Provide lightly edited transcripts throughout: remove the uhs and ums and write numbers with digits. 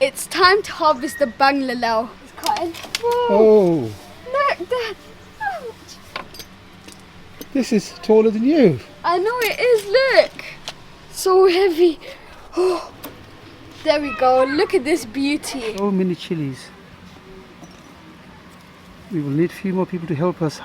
It's time to harvest the bangla now. It's cutting. Oh, Look, Dad. Ouch. this is taller than you. I know it is, look. So heavy. Oh, there we go. Look at this beauty. So many chilies. We will need a few more people to help us.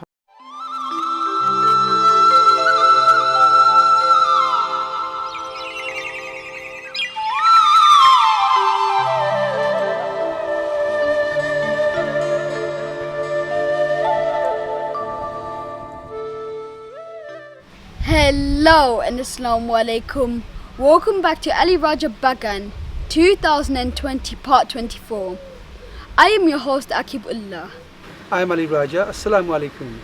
Hello and Assalamu alaikum. Welcome back to Ali Raja Bagan 2020 part 24. I am your host Akibullah. I'm Ali Raja. Assalamu alaikum.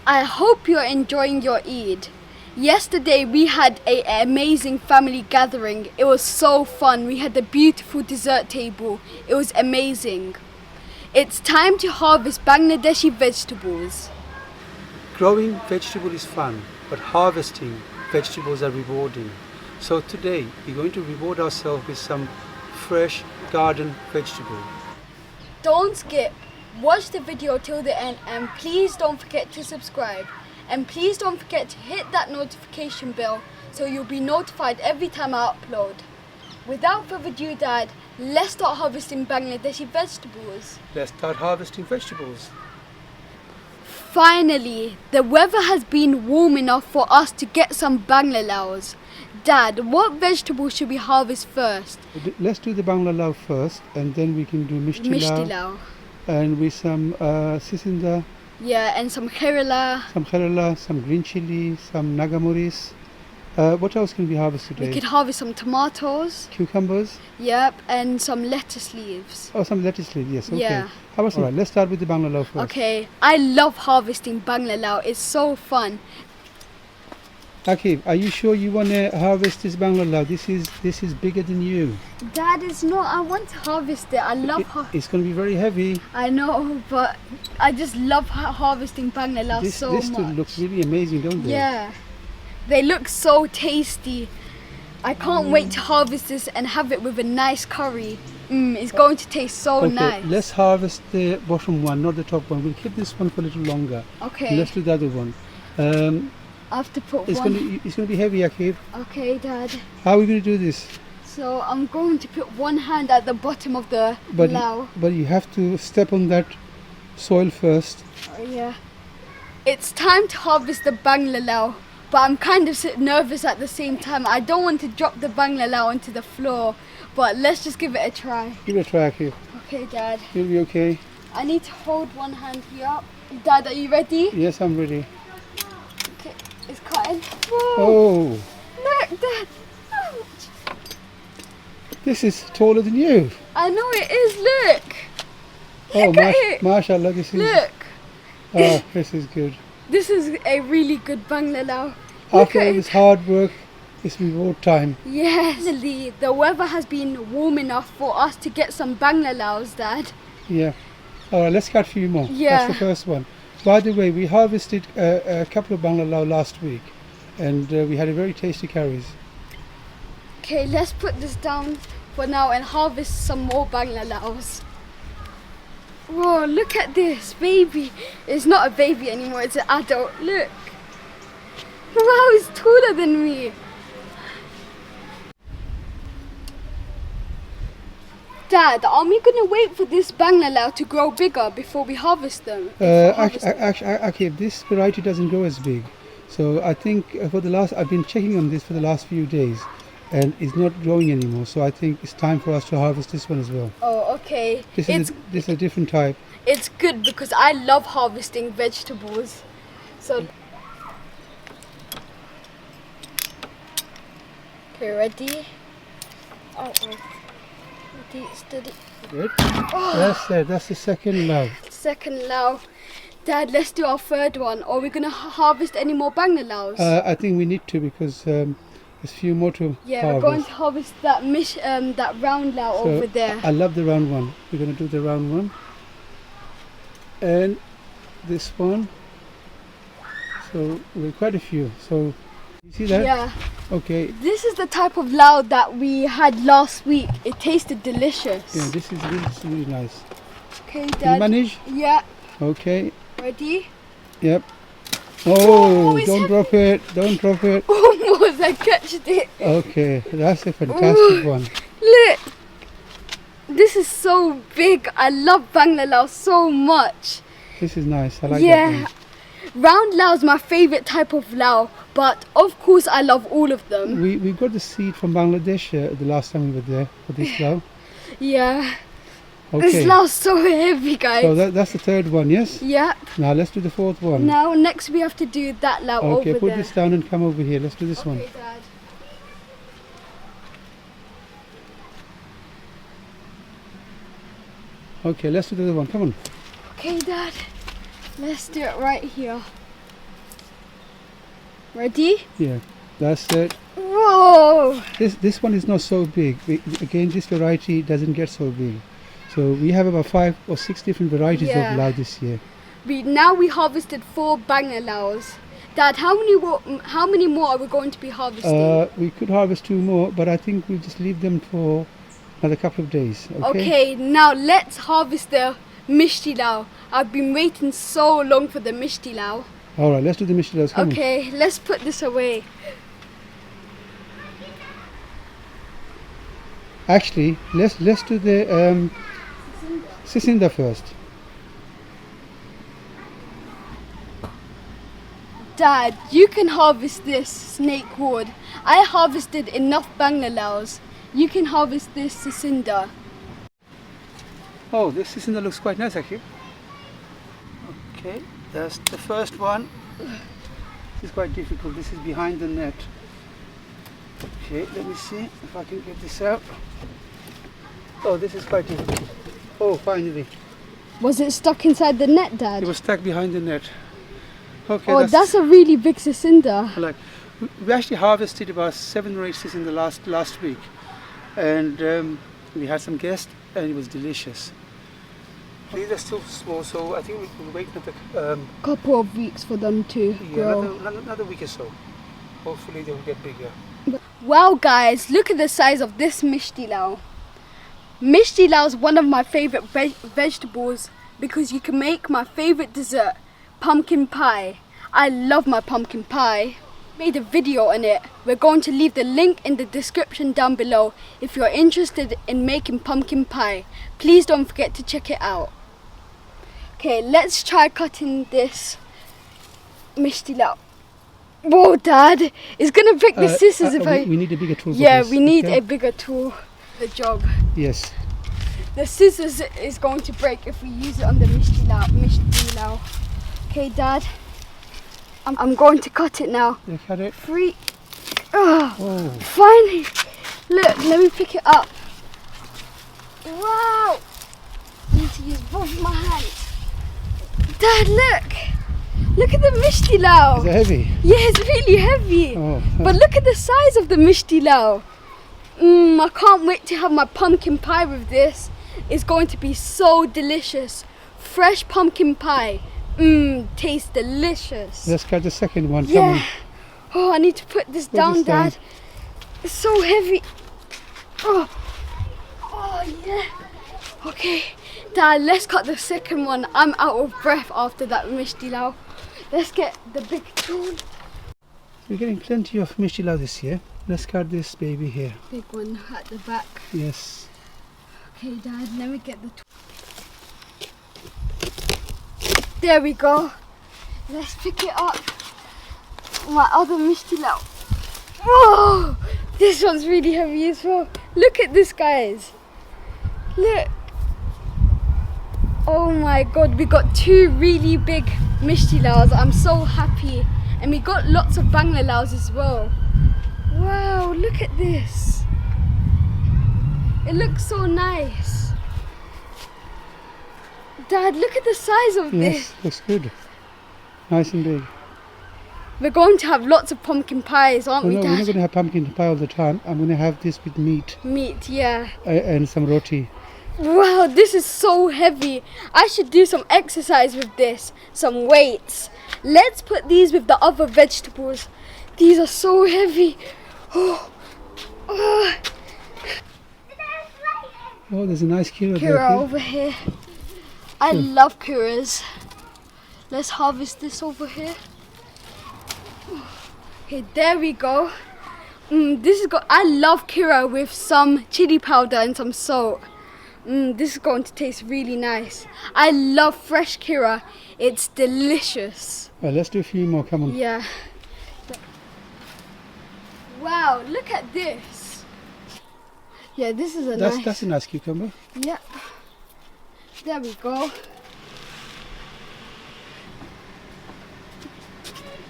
I hope you're enjoying your Eid. Yesterday we had an amazing family gathering. It was so fun. We had a beautiful dessert table. It was amazing. It's time to harvest Bangladeshi vegetables. Growing vegetable is fun, but harvesting vegetables are rewarding. So today we're going to reward ourselves with some fresh garden vegetable. Don't skip. Watch the video till the end and please don't forget to subscribe. And please don't forget to hit that notification bell so you'll be notified every time I upload. Without further ado, Dad, let's start harvesting Bangladeshi vegetables. Let's start harvesting vegetables. Finally, the weather has been warm enough for us to get some bangla. Dad, what vegetables should we harvest first? Let's do the bangla lau first, and then we can do mishti Mishti lau, lau. and with some sisinda, Yeah, and some Kirilla. some Kirilla, some green chili, some Naga Morich. What else can we harvest today? We could harvest some tomatoes. Cucumbers. Yep, and some lettuce leaves. Oh, some lettuce leaves, yes, okay. Yeah. How about Alright, let's start with the bangla lau first. Okay, I love harvesting bangla. It's so fun. Akib, are you sure you want to harvest this bangla lau? This is bigger than you. Dad, it's not. I want to harvest it. I love It's going to be very heavy. I know, but I just love harvesting bangla so This much. looks really amazing, don't they? Yeah, they look so tasty. I can't wait to harvest this and have it with a nice curry. It's going to taste so Okay, nice. let's harvest the bottom one, not the top one. We'll keep this one for a little longer. Okay. Let's do the other one. I have to put It's one. going to be heavy, Akib. Okay, Dad. How are we going to do this? So I'm going to put one hand at the bottom of the lau. But you have to step on that soil first. Oh, yeah. It's time to harvest the bangla, but I'm kind of nervous at the same time. I don't want to drop the bangla onto the floor, but let's just give it a try. Give it a try, Akib. Okay, Dad. You'll be okay. I need to hold one hand here. Dad, are you ready? Yes, I'm ready. Okay, it's cutting. Oh, Look, Dad. Ouch. this is taller than you. I know it is. Look. Oh, Look at it. mashallah, this is. Look. Oh, this is good. This is a really good bangla. Look After at all it. this hard work, it's reward time. Yes, the weather has been warm enough for us to get some bangla, Dad. Yeah. All right, let's cut a few more. Yeah. That's the first one. By the way, we harvested a couple of bangla lau last week, and we had a very tasty curries. Okay, let's put this down for now and harvest some more bangla. Whoa, look at this baby. It's not a baby anymore, it's an adult. Look. Wow, it's taller than me. Dad, are we going to wait for this bangla to grow bigger before we harvest them? Actually, this variety doesn't grow as big. So I think I've been checking on this for the last few days, and it's not growing anymore. So I think it's time for us to harvest this one as well. Oh, okay. This is a different type. It's good because I love harvesting vegetables. So, okay, ready? Ready, steady. Good. That's the second lau. Second lau. Dad, let's do our third one. Or are we gonna harvest any more bangla? I think we need to because there's a few more to Yeah, harvest. we're going to harvest that round lau over there. I love the round one. We're going to do the round one. And this one. So we're quite a few. So you see that? Yeah. Okay. This is the type of lao that we had last week. It tasted delicious. Yeah, this is really nice. Okay, Can you Dad. manage? Yeah. Okay. Ready? Yep. Oh, it's don't drop it. Don't drop it. Almost, I catched it. Okay, that's a fantastic one. Look. This is so big. I love bangla lao so much. This is nice. I like that Yeah. one. Round lao is my favorite type of lao, but of course I love all of them. We got the seed from Bangladesh the last time we were there for this lao. Yeah. Okay. This lao is so heavy, guys. So that's the third one, yes? Yeah. Now let's do the fourth one. Now next we have to do that lao Okay, over put there. this down and come over here. Let's do this one. Okay, Dad. Okay, let's do the other one. Come on. Okay, Dad. Let's do it right here. Ready? Yeah, that's it. Whoa! This one is not so big. Again, this variety doesn't get so big. So we have about 5 or 6 different varieties Yeah. of lao this year. Now we harvested 4 bangla laos. Dad, how many more are we going to be harvesting? We could harvest 2 more, but I think we'll just leave them for another couple of days. Okay. Okay, now let's harvest the mishti lao. I've been waiting so long for the mishti lao. All right, let's do the mishti laos. Come on. Okay, let's put this away. Actually, let's do the sisinda first. Dad, you can harvest this snake wood. I harvested enough bangla laos. You can harvest this sisinda. Oh, this sisinda looks quite nice actually. Okay, that's the first one. This is quite difficult. This is behind the net. Okay, let me see if I can get this out. Oh, this is quite difficult. Oh, finally. Was it stuck inside the net, Dad? It was stuck behind the net. Okay, Oh, that's a really big sisinda. like we actually harvested about 7 or 8 sisinda last week, and we had some guests, and it was delicious. These are still small, so I think we'll wait another Couple of weeks for them to grow. another week or so. Hopefully they will get bigger. Wow, guys, look at the size of this mishti lao. Mishti lao is one of my favorite vegetables because you can make my favorite dessert, pumpkin pie. I love my pumpkin pie. Made a video on it. We're going to leave the link in the description down below if you're interested in making pumpkin pie. Please don't forget to check it out. Okay, let's try cutting this mishti lao. Whoa, Dad! It's gonna break the scissors if I... We need a bigger tool for Yeah, this, we need okay? a bigger tool for the job. Yes. The scissors is going to break if we use it on the mishti lao. Okay, Dad. I'm going to cut it now. You cut it? 3. Oh, Oh. finally! Look, let me pick it up. Wow! I need to use both my hands. Dad, look! Look at the mishti lao. Is it heavy? Yeah, it's really heavy. Oh. But look at the size of the mishti lao. I can't wait to have my pumpkin pie with this. It's going to be so delicious. Fresh pumpkin pie. Tastes delicious. Let's cut the second one. Come Yeah. on. Oh, I need to put this down, this down. Dad. It's so heavy. Oh, yeah. Okay, Dad, let's cut the second one. I'm out of breath after that mishti lao. Let's get the big tool. We're getting plenty of mishti lao this year. Let's cut this baby here. Big one at the back. Yes. Okay, Dad, let me get the tool. There we go. Let's pick it up. My other mishti lao. Whoa! This one's really heavy as well. Look at this, guys. Look. Oh my god, we got 2 really big mishti laos. I'm so happy. And we got lots of bangla laos as well. Wow, look at this. It looks so nice. Dad, look at the size of this. Yes, looks good. Nice and big. We're going to have lots of pumpkin pies, aren't Oh, we, no, Dad? we're not going to have pumpkin pie all the time. I'm going to have this with meat Meat, yeah. and some roti. Wow, this is so heavy. I should do some exercise with this, some weights. Let's put these with the other vegetables. These are so heavy. Oh, there's a nice Kirilla there. Kira over here. I love Kiras. Let's harvest this over here. Okay, there we go. This is I love Kira with some chili powder and some salt. This is going to taste really nice. I love fresh Kira. It's delicious. Let's do a few more. Come on. Yeah. Wow, look at this. Yeah, this is That's a nice cucumber. Yeah. There we go.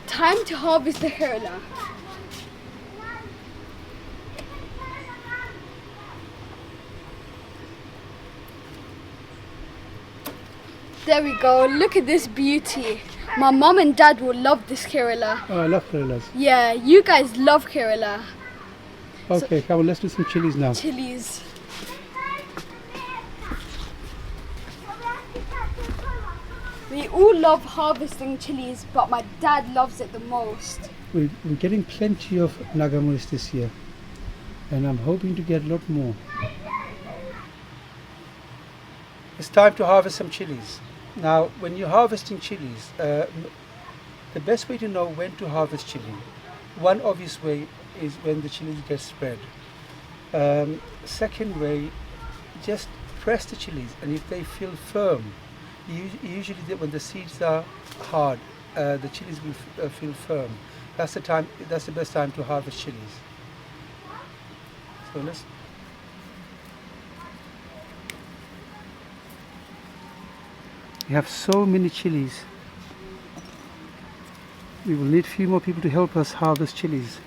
Time to harvest the Kirilla. There we go. Look at this beauty. My mom and dad will love this Kirilla. Oh, I love Kirillas. Yeah, you guys love Kirilla. Okay, come on, let's do some chilies now. Chilies. We all love harvesting chilies, but my dad loves it the most. We're getting plenty of Naga Morich this year, and I'm hoping to get a lot more. It's time to harvest some chilies. Now, when you're harvesting chilies, the best way to know when to harvest chili, one obvious way is when the chilies get spread. Second way, just press the chilies, and if they feel firm, usually when the seeds are hard, the chilies will feel firm. That's the time. That's the best time to harvest chilies. So let's. We have so many chilies. We will need a few more people to help us harvest chilies.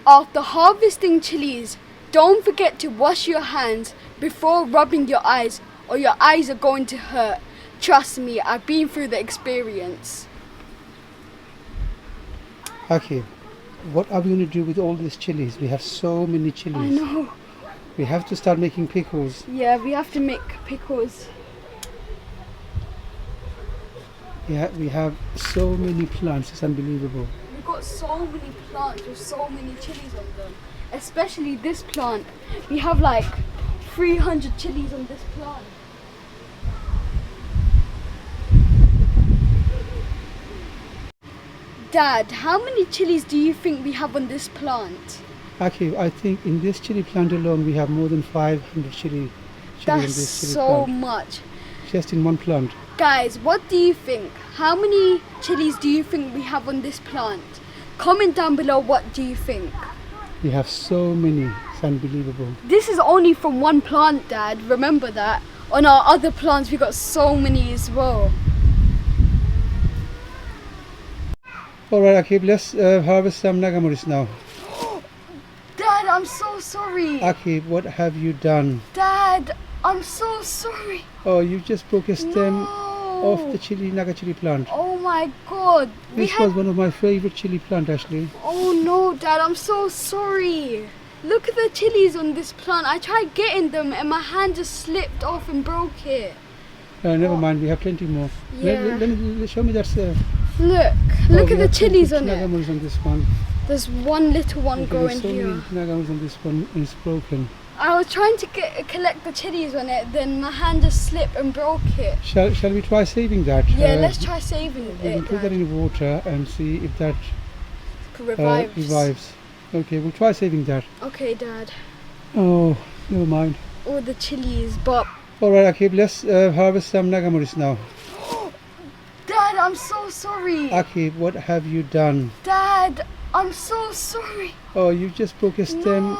After harvesting chilies, don't forget to wash your hands before rubbing your eyes, or your eyes are going to hurt. Trust me, I've been through the experience. Okay, what are we going to do with all these chilies? We have so many chilies. I know. We have to start making pickles. Yeah, we have to make pickles. Yeah, we have so many plants, it's unbelievable. We've got so many plants with so many chilies on them. Especially this plant. We have like 300 chilies on this plant. Dad, how many chilies do you think we have on this plant? Okay, I think in this chili plant alone we have more than 500 chili in That's this chili so plant. much. Just in one plant. Guys, what do you think? How many chilies do you think we have on this plant? Comment down below, what do you think? We have so many, it's unbelievable. This is only from one plant, Dad, remember that. On our other plants we got so many as well. Alright, Akib, let's harvest some Naga Morich now. Dad, I'm so sorry. Akib, what have you done? Dad, I'm so sorry. Oh, you just broke a stem No. off the Naga chili plant. Oh my god. This was one of my favorite chili plant actually. Oh no, Dad, I'm so sorry. Look at the chilies on this plant. I tried getting them and my hand just slipped off and broke it. Never mind, we have plenty more. Yeah. Show me that. Look at the chilies on Naga it. Morich on this one. There's one little one Okay, growing there's so here. many Naga Morich on this one, and it's broken. I was trying to collect the chilies on it, then my hand just slipped and broke it. Shall we try saving that? Yeah, let's try saving We it. can put that Dad. in water and see if that Revives. revives. Okay, we'll try saving that. Okay, Dad. Oh, never mind. All the chilies, but Alright, Akib, let's harvest some Naga Morich now. Dad, I'm so sorry. Akib, what have you done? Dad, I'm so sorry. Oh, you just broke a stem No.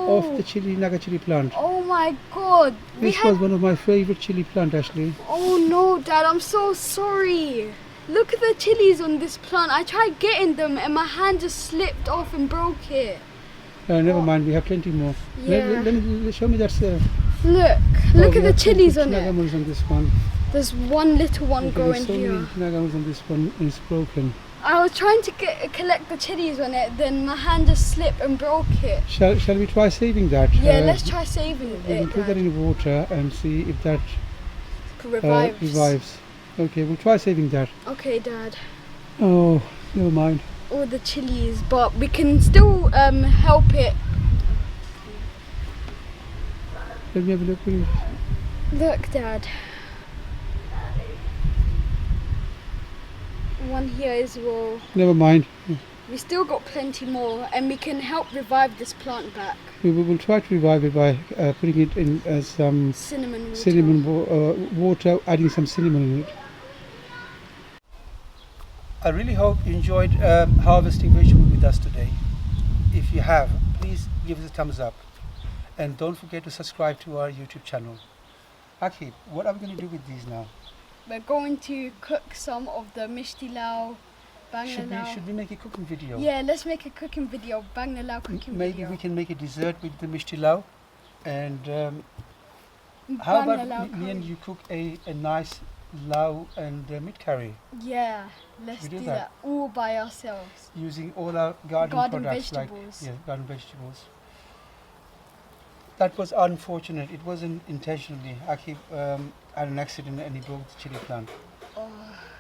off the Naga chili plant. Oh my god. This was one of my favorite chili plant actually. Oh no, Dad, I'm so sorry. Look at the chilies on this plant. I tried getting them and my hand just slipped off and broke it. Never mind, we have plenty more. Yeah. Show me that. Look at the chilies on Naga it. Morich on this one. There's one little one Okay, growing there's so here. many Naga Morich on this one, and it's broken. I was trying to collect the chilies on it, then my hand just slipped and broke it. Shall we try saving that? Yeah, let's try saving We can it. put that Dad. in water and see if that Revives. revives. Okay, we'll try saving that. Okay, Dad. Oh, never mind. All the chilies, but we can still help it. Let me have a look, please. Look, Dad. One here as well. Never mind. We still got plenty more, and we can help revive this plant back. We will try to revive it by putting it in some Cinnamon water. Water, adding some cinnamon in it. I really hope you enjoyed harvesting vegetables with us today. If you have, please give us a thumbs up. And don't forget to subscribe to our YouTube channel. Akib, what are we going to do with these now? We're going to cook some of the mishti lao, bangla lao. Should we make a cooking video? Yeah, let's make a cooking video, bangla lao cooking Maybe video. we can make a dessert with the mishti lao. And how Bangla lao about me and curry. you cook a nice lao and meat curry Yeah, let's We do do that that. all by ourselves. using all our garden products vegetables. like garden vegetables. That was unfortunate. It wasn't intentionally. Akib had an accident and he broke the chili plant. Oh,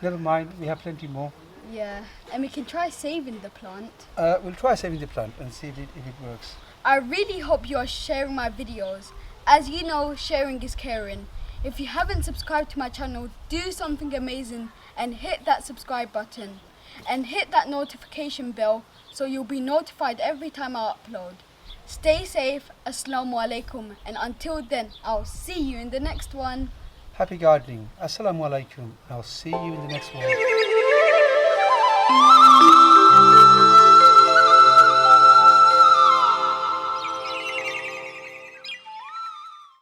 Never mind, we have plenty more. yeah, and we can try saving the plant. We'll try saving the plant and see if it works. I really hope you are sharing my videos. As you know, sharing is caring. If you haven't subscribed to my channel, do something amazing and hit that subscribe button. And hit that notification bell so you'll be notified every time I upload. Stay safe, Assalamu alaikum, and until then, I'll see you in the next one. Happy gardening. Assalamu alaikum. I'll see you in the next one.